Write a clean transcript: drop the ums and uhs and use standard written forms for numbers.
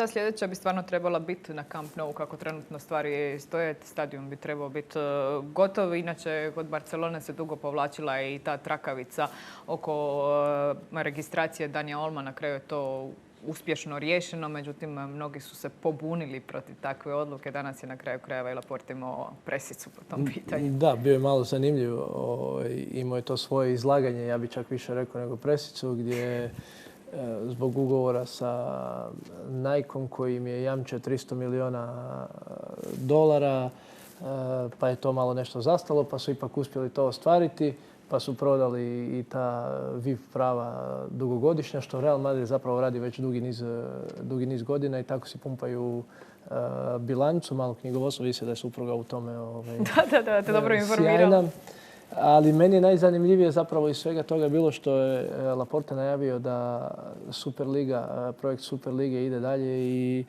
Ta sljedeća bi stvarno trebala biti na Camp Nou kako trenutno stvari stoje. Stadion bi trebao biti gotov. Inače, kod Barcelone se dugo povlačila i ta trakavica oko registracije Danija Olma. Na kraju je to uspješno riješeno, međutim, mnogi su se pobunili protiv takve odluke. Danas je na kraju krajeva i Laporte imao presicu po tom pitanju. Da, bio je malo zanimljiv. Imao je to svoje izlaganje, ja bi čak više rekao nego presicu, gdje zbog ugovora sa Nikeom koji im je jamčio $300 milijuna, pa je to malo nešto zastalo, pa su ipak uspjeli to ostvariti, pa su prodali i ta VIP prava dugogodišnja, što Real Madrid zapravo radi već dugi niz godina i tako si pumpaju bilancu. Malo knjigovodstvo, vidi se da je supruga u tome Da, te dobro informirala. sjajna. Ali meni je najzanimljivije zapravo iz svega toga bilo što je Laporte najavio da projekt Superlige ide dalje i